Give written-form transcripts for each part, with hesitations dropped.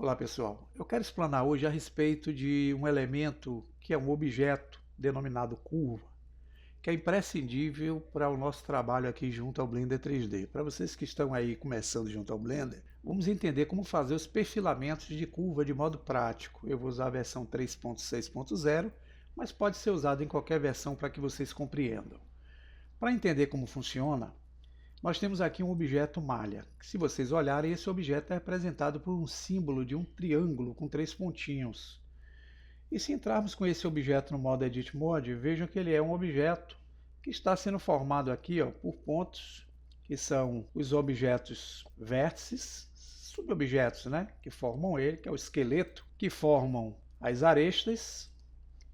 Olá pessoal, eu quero explanar hoje a respeito de um elemento que é um objeto denominado curva, que é imprescindível para o nosso trabalho aqui junto ao Blender 3D. Para vocês que estão aí começando junto ao Blender, vamos entender como fazer os perfilamentos de curva de modo prático. Eu vou usar a versão 3.6.0, mas pode ser usado em qualquer versão para que vocês compreendam. Para entender como funciona, nós temos aqui um objeto malha. Se vocês olharem, esse objeto é representado por um símbolo de um triângulo com três pontinhos. E se entrarmos com esse objeto no modo Edit Mode, vejam que ele é um objeto que está sendo formado aqui por pontos, que são os objetos vértices, subobjetos, né, que formam ele, que é o esqueleto, que formam as arestas,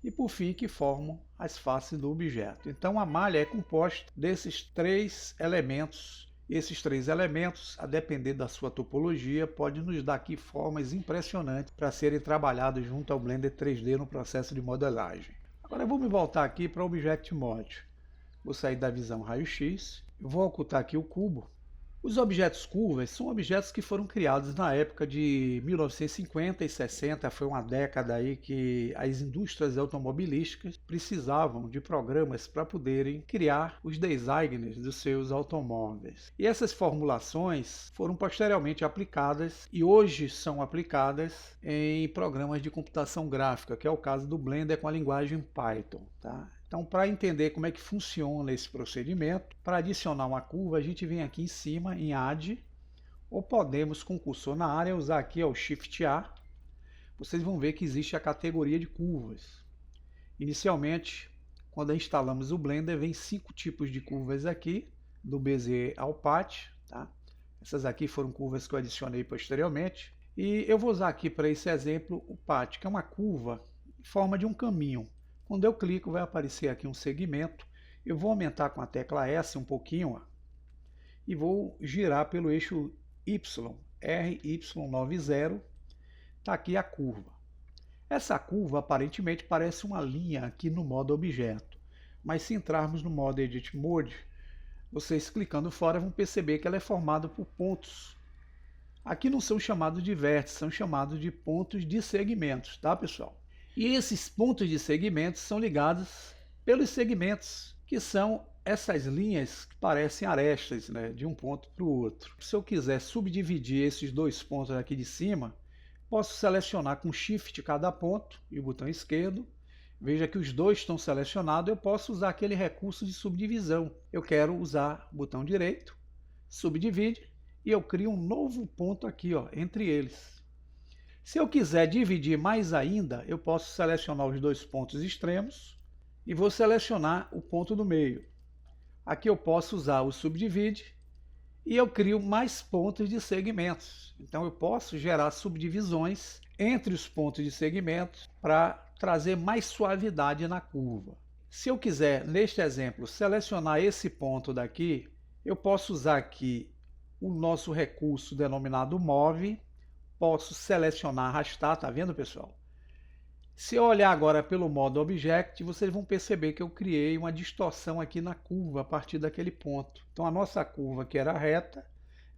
e por fim que formam as faces do objeto. Então a malha é composta desses três elementos. Esses três elementos, a depender da sua topologia, pode nos dar aqui formas impressionantes para serem trabalhados junto ao Blender 3D no processo de modelagem. Agora eu vou me voltar aqui para o Object Mode. Vou sair da visão raio-x, vou ocultar aqui o cubo. Os objetos curvas são objetos que foram criados na época de 1950 e 60, foi uma década aí que as indústrias automobilísticas precisavam de programas para poderem criar os designs dos seus automóveis. E essas formulações foram posteriormente aplicadas e hoje são aplicadas em programas de computação gráfica, que é o caso do Blender com a linguagem Python, tá? Então, para entender como é que funciona esse procedimento, para adicionar uma curva, a gente vem aqui em cima, em Add, ou podemos, com o cursor na área, usar aqui o Shift A. Vocês vão ver que existe a categoria de curvas. Inicialmente, quando instalamos o Blender, vem 5 tipos de curvas aqui, do Bezier ao Path, tá? Essas aqui foram curvas que eu adicionei posteriormente. E eu vou usar aqui para esse exemplo o Path, que é uma curva em forma de um caminho. Quando eu clico, vai aparecer aqui um segmento. Eu vou aumentar com a tecla S um pouquinho, e vou girar pelo eixo Y, RY90. Está aqui a curva. Essa curva aparentemente parece uma linha aqui no modo objeto, mas se entrarmos no modo Edit Mode, vocês clicando fora vão perceber que ela é formada por pontos. Aqui não são chamados de vértices, são chamados de pontos de segmentos, tá pessoal? E esses pontos de segmentos são ligados pelos segmentos, que são essas linhas que parecem arestas, né, de um ponto para o outro. Se eu quiser subdividir esses dois pontos aqui de cima, posso selecionar com Shift cada ponto e o botão esquerdo. Veja que os dois estão selecionados, eu posso usar aquele recurso de subdivisão. Eu quero usar o botão direito, subdivide, e eu crio um novo ponto aqui, entre eles. Se eu quiser dividir mais ainda, eu posso selecionar os dois pontos extremos e vou selecionar o ponto do meio. Aqui eu posso usar o subdivide e eu crio mais pontos de segmentos. Então eu posso gerar subdivisões entre os pontos de segmentos para trazer mais suavidade na curva. Se eu quiser, neste exemplo, selecionar esse ponto daqui, eu posso usar aqui o nosso recurso denominado Move. Posso selecionar, arrastar, tá vendo pessoal? Se eu olhar agora pelo modo Object, vocês vão perceber que eu criei uma distorção aqui na curva a partir daquele ponto. Então a nossa curva que era reta,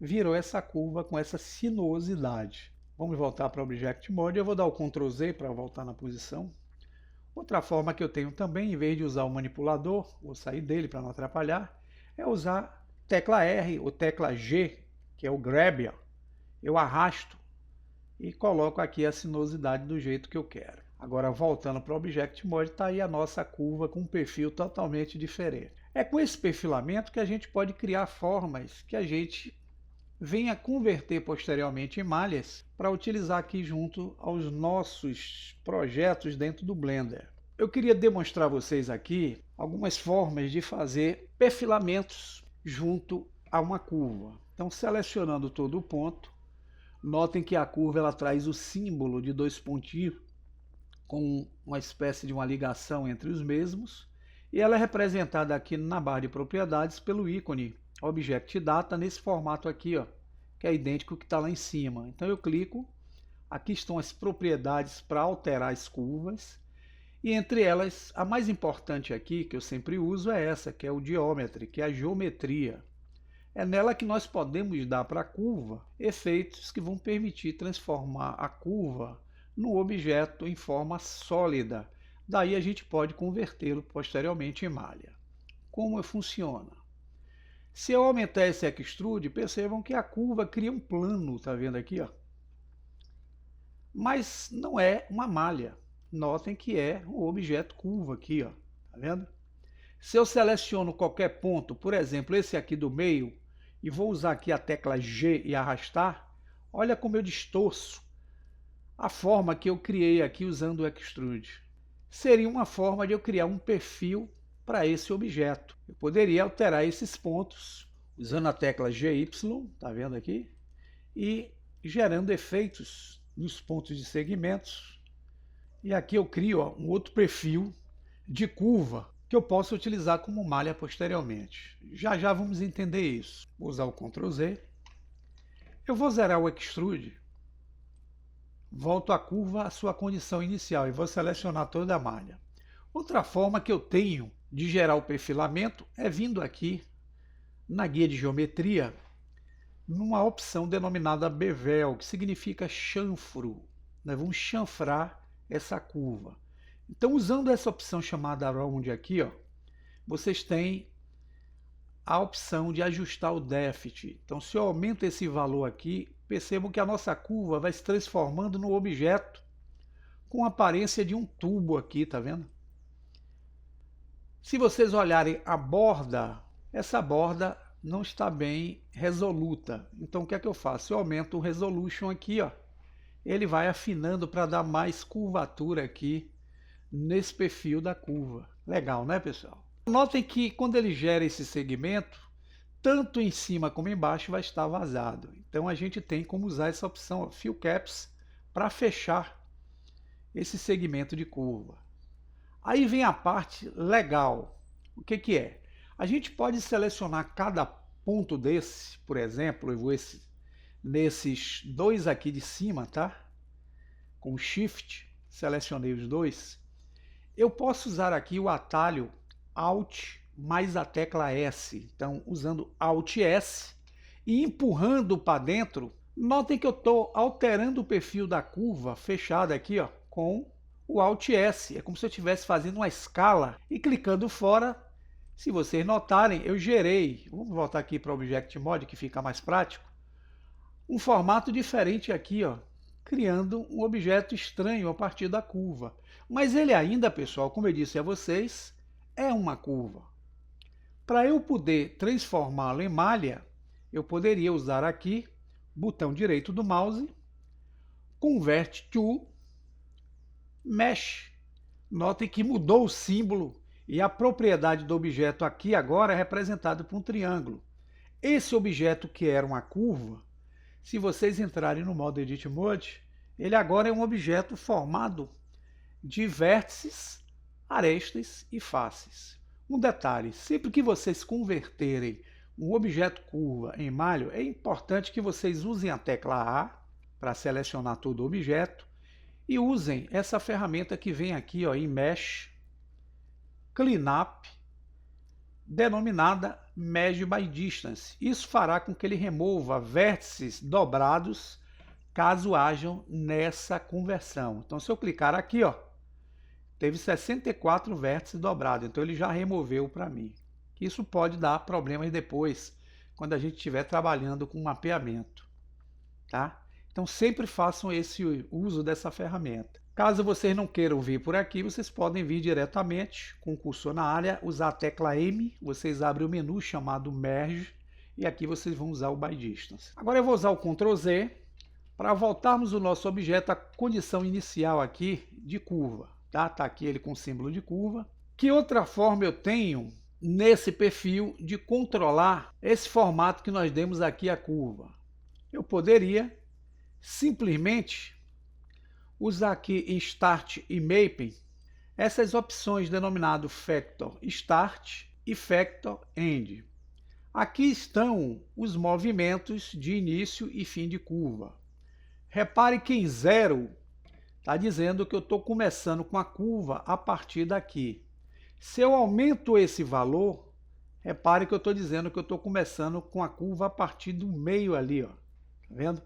virou essa curva com essa sinuosidade. Vamos voltar para o Object Mode, eu vou dar o Ctrl Z para voltar na posição. Outra forma que eu tenho também, em vez de usar o manipulador, vou sair dele para não atrapalhar, é usar tecla R ou tecla G, que é o Grab. Eu arrasto e coloco aqui a sinuosidade do jeito que eu quero. Agora, voltando para o Object Mode, está aí a nossa curva com um perfil totalmente diferente. É com esse perfilamento que a gente pode criar formas que a gente venha converter posteriormente em malhas para utilizar aqui junto aos nossos projetos dentro do Blender. Eu queria demonstrar a vocês aqui algumas formas de fazer perfilamentos junto a uma curva. Então, selecionando todo o ponto, notem que a curva ela traz o símbolo de dois pontinhos com uma espécie de uma ligação entre os mesmos, e ela é representada aqui na barra de propriedades pelo ícone Object Data nesse formato aqui, que é idêntico ao que está lá em cima. Então eu clico, aqui estão as propriedades para alterar as curvas, e entre elas a mais importante aqui que eu sempre uso é essa, que é o Geometry, que é a geometria. É nela que nós podemos dar para a curva efeitos que vão permitir transformar a curva num objeto em forma sólida. Daí a gente pode convertê-lo posteriormente em malha. Como funciona? Se eu aumentar esse extrude, percebam que a curva cria um plano, tá vendo aqui, ó? Mas não é uma malha. Notem que é o objeto curva aqui, ó. Tá vendo? Se eu seleciono qualquer ponto, por exemplo, esse aqui do meio, e vou usar aqui a tecla G e arrastar, olha como eu distorço a forma que eu criei aqui usando o Extrude. Seria uma forma de eu criar um perfil para esse objeto. Eu poderia alterar esses pontos usando a tecla GY, tá vendo aqui? E gerando efeitos nos pontos de segmentos. E aqui eu crio um outro perfil de curva que eu posso utilizar como malha posteriormente. Já já vamos entender isso. Vou usar o Ctrl Z. Eu vou zerar o Extrude. Volto a curva à sua condição inicial e vou selecionar toda a malha. Outra forma que eu tenho de gerar o perfilamento é vindo aqui na guia de geometria, numa opção denominada Bevel, que significa chanfro. Nós vamos chanfrar essa curva. Então, usando essa opção chamada Round aqui, ó, vocês têm a opção de ajustar o déficit. Então, se eu aumento esse valor aqui, percebam que a nossa curva vai se transformando no objeto com a aparência de um tubo aqui, tá vendo? Se vocês olharem a borda, essa borda não está bem resoluta. Então, o que é que eu faço? Eu aumento o Resolution aqui, ó. Ele vai afinando para dar mais curvatura aqui nesse perfil da curva. Legal, né, pessoal? Notem que quando ele gera esse segmento, tanto em cima como embaixo vai estar vazado. Então a gente tem como usar essa opção, ó, Fill Caps, para fechar esse segmento de curva. Aí vem a parte legal. O que que é? A gente pode selecionar cada ponto desse, por exemplo, eu vou nesses dois aqui de cima, tá? Com Shift, selecionei os dois. Eu posso usar aqui o atalho Alt mais a tecla S. Então, usando Alt S e empurrando para dentro, notem que eu estou alterando o perfil da curva fechada aqui, ó, com o Alt S. É como se eu estivesse fazendo uma escala e clicando fora. Se vocês notarem, eu gerei, vamos voltar aqui para o Object Mode, que fica mais prático, um formato diferente aqui, ó, criando um objeto estranho a partir da curva. Mas ele ainda, pessoal, como eu disse a vocês, é uma curva. Para eu poder transformá-lo em malha, eu poderia usar aqui, botão direito do mouse, Convert to Mesh. Notem que mudou o símbolo e a propriedade do objeto aqui agora é representado por um triângulo. Esse objeto que era uma curva, se vocês entrarem no modo Edit Mode, ele agora é um objeto formado de vértices, arestas e faces. Um detalhe, sempre que vocês converterem um objeto curva em malha, é importante que vocês usem a tecla A para selecionar todo o objeto e usem essa ferramenta que vem aqui, ó, em Mesh, Cleanup, denominada Mesh by Distance. Isso fará com que ele remova vértices dobrados caso hajam nessa conversão. Então, se eu clicar aqui, ó, teve 64 vértices dobrados, então ele já removeu para mim. Isso pode dar problemas depois, quando a gente estiver trabalhando com mapeamento, tá? Então sempre façam esse uso dessa ferramenta. Caso vocês não queiram vir por aqui, vocês podem vir diretamente com o cursor na área, usar a tecla M, vocês abrem o menu chamado Merge, e aqui vocês vão usar o By Distance. Agora eu vou usar o Ctrl Z para voltarmos o nosso objeto à condição inicial aqui de curva. Tá aqui ele com símbolo de curva. Que outra forma eu tenho nesse perfil de controlar esse formato que nós demos aqui à curva? Eu poderia simplesmente usar aqui em Start e Mapping essas opções denominado Factor Start e Factor End. Aqui estão os movimentos de início e fim de curva. Repare que em 0 está dizendo que eu estou começando com a curva a partir daqui. Se eu aumento esse valor, Repare que eu estou dizendo que eu estou começando com a curva a partir do meio ali, ó. Tá vendo?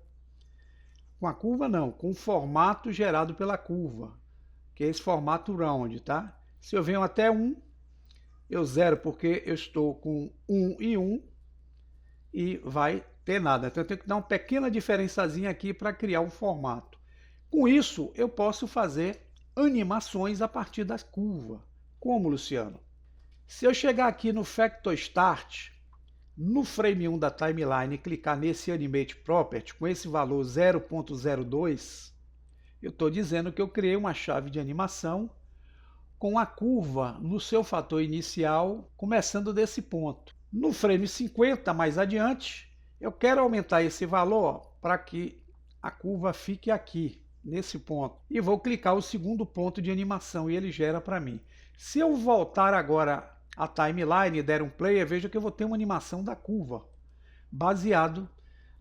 Com a curva não, com o formato gerado pela curva, que é esse formato round, tá? Se eu venho até 1, eu zero porque eu estou com 1 e 1 e vai ter nada. Então eu tenho que dar uma pequena diferençazinha aqui para criar um formato. Com isso, eu posso fazer animações a partir da curva. Como, Luciano? Se eu chegar aqui no Factor Start, no frame 1 da timeline e clicar nesse Animate Property com esse valor 0.02, eu estou dizendo que eu criei uma chave de animação com a curva no seu fator inicial, começando desse ponto. No frame 50, mais adiante, eu quero aumentar esse valor para que a curva fique aqui, nesse ponto. E vou clicar o segundo ponto de animação e ele gera para mim. Se eu voltar agora à timeline e der um play, veja que eu vou ter uma animação da curva, baseado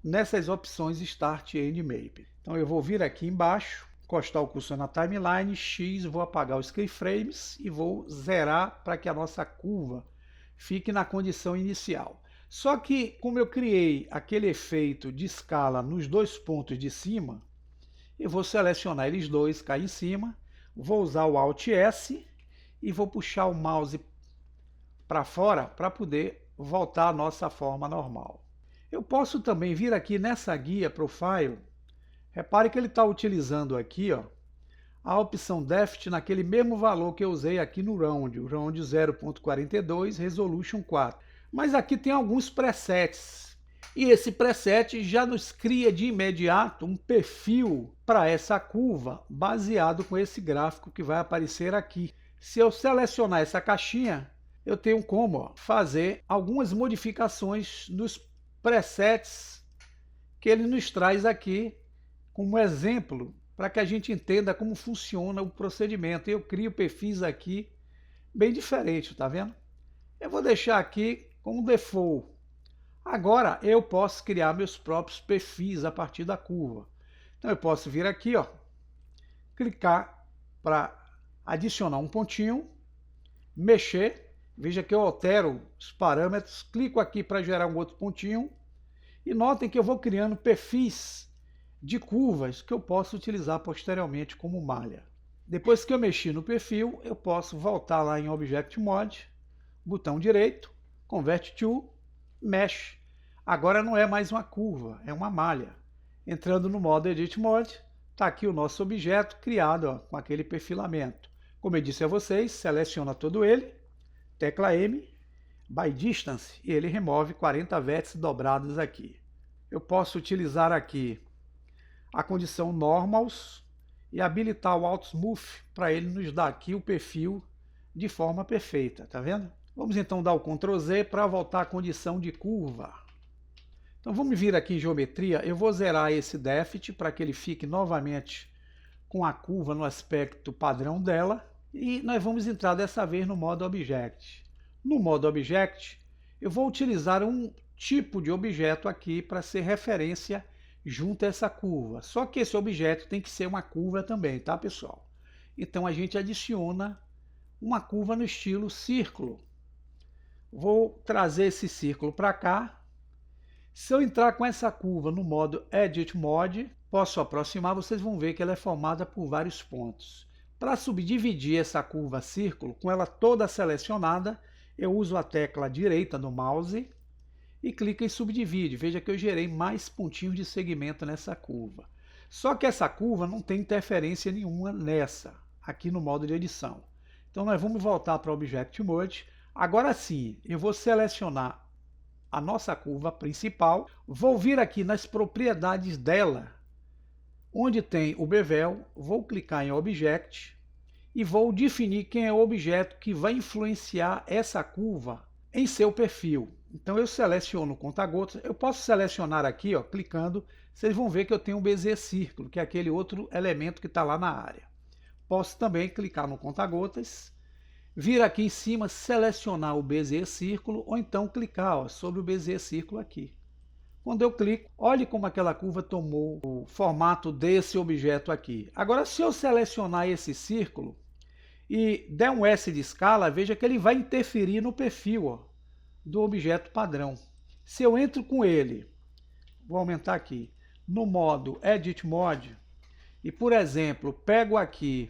nessas opções Start e End Map. Então eu vou vir aqui embaixo, encostar o cursor na timeline, X, vou apagar os keyframes e vou zerar para que a nossa curva fique na condição inicial. Só que, como eu criei aquele efeito de escala nos dois pontos de cima, eu vou selecionar eles dois, cair em cima, vou usar o Alt S e vou puxar o mouse para fora para poder voltar à nossa forma normal. Eu posso também vir aqui nessa guia Profile, repare que ele está utilizando aqui, ó, a opção Depth naquele mesmo valor que eu usei aqui no Round, o Round 0.42, Resolution 4. Mas aqui tem alguns presets, e esse preset já nos cria de imediato um perfil para essa curva, baseado com esse gráfico que vai aparecer aqui. Se eu selecionar essa caixinha, eu tenho como fazer algumas modificações nos presets que ele nos traz aqui como exemplo, para que a gente entenda como funciona o procedimento. Eu crio perfis aqui bem diferentes, tá vendo? Eu vou deixar aqui como default. Agora eu posso criar meus próprios perfis a partir da curva. Então eu posso vir aqui, ó, clicar para adicionar um pontinho, mexer, veja que eu altero os parâmetros, clico aqui para gerar um outro pontinho e notem que eu vou criando perfis de curvas que eu posso utilizar posteriormente como malha. Depois que eu mexi no perfil, eu posso voltar lá em Object Mode, botão direito, Convert to, Mesh. Agora não é mais uma curva, é uma malha. Entrando no modo Edit Mode, está aqui o nosso objeto criado, ó, com aquele perfilamento. Como eu disse a vocês, seleciona todo ele, tecla M, by Distance, e ele remove 40 vértices dobrados aqui. Eu posso utilizar aqui a condição Normals e habilitar o Auto Smooth para ele nos dar aqui o perfil de forma perfeita, tá vendo? Vamos então dar o Ctrl Z para voltar à condição de curva. Então vamos vir aqui em Geometria, eu vou zerar esse Depth para que ele fique novamente com a curva no aspecto padrão dela e nós vamos entrar dessa vez no modo Object. No modo Object, eu vou utilizar um tipo de objeto aqui para ser referência junto a essa curva. Só que esse objeto tem que ser uma curva também, tá, pessoal? Então a gente adiciona uma curva no estilo círculo. Vou trazer esse círculo para cá. Se eu entrar com essa curva no modo Edit Mode, posso aproximar, vocês vão ver que ela é formada por vários pontos. Para subdividir essa curva círculo, com ela toda selecionada, eu uso a tecla direita do mouse e clico em subdivide. Veja que eu gerei mais pontinhos de segmento nessa curva. Só que essa curva não tem interferência nenhuma nessa, aqui no modo de edição. Então nós vamos voltar para o Object Mode. Agora sim, eu vou selecionar a nossa curva principal, vou vir aqui nas propriedades dela, onde tem o bevel, vou clicar em Object e vou definir quem é o objeto que vai influenciar essa curva em seu perfil. Então eu seleciono o conta-gotas, eu posso selecionar aqui, ó, clicando, vocês vão ver que eu tenho o Bezier Círculo, que é aquele outro elemento que está lá na área. Posso também clicar no conta-gotas, vir aqui em cima, selecionar o Bezier Círculo, ou então clicar, ó, sobre o Bezier Círculo aqui. Quando eu clico, olhe como aquela curva tomou o formato desse objeto aqui. Agora, se eu selecionar esse círculo e der um S de escala, veja que ele vai interferir no perfil, ó. do objeto padrão. Se eu entro com ele, vou aumentar aqui, no modo Edit Mode, e, por exemplo, pego aqui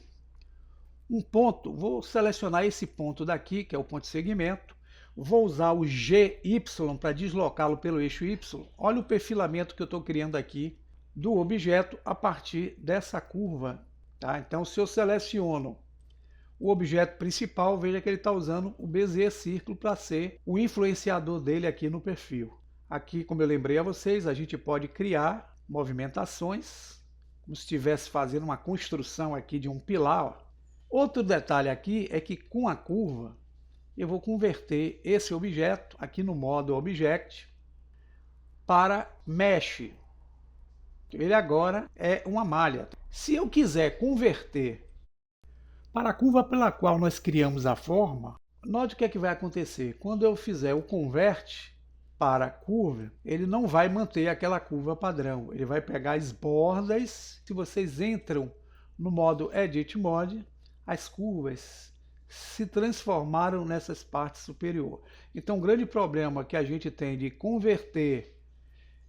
um ponto, vou selecionar esse ponto daqui, que é o ponto de segmento, vou usar o GY para deslocá-lo pelo eixo Y. Olha o perfilamento que eu estou criando aqui do objeto a partir dessa curva. Tá? Então, se eu seleciono o objeto principal, veja que ele está usando o Bezier Círculo para ser o influenciador dele aqui no perfil. Aqui, como eu lembrei a vocês, a gente pode criar movimentações, como se estivesse fazendo uma construção aqui de um pilar. Ó. Outro detalhe aqui é que com a curva, eu vou converter esse objeto aqui no modo Object para Mesh. Ele agora é uma malha. Se eu quiser converter para a curva pela qual nós criamos a forma, note o que é que vai acontecer. Quando eu fizer o Convert para curva, ele não vai manter aquela curva padrão. Ele vai pegar as bordas. Se vocês entram no modo Edit Mode, as curvas se transformaram nessas partes superiores. Então, o grande problema que a gente tem de converter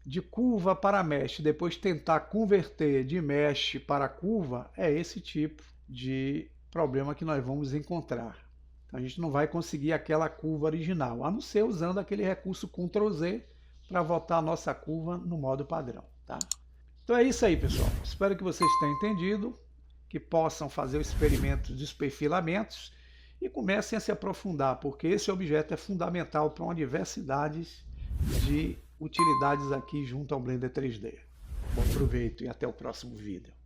de curva para mesh, depois tentar converter de mesh para curva, é esse tipo de problema que nós vamos encontrar. Então, a gente não vai conseguir aquela curva original, a não ser usando aquele recurso Ctrl Z para voltar a nossa curva no modo padrão. Tá? Então é isso aí, pessoal. Espero que vocês tenham entendido, que possam fazer o experimento dos perfilamentos e comecem a se aprofundar, porque esse objeto é fundamental para uma diversidade de utilidades aqui junto ao Blender 3D. Bom proveito e até o próximo vídeo.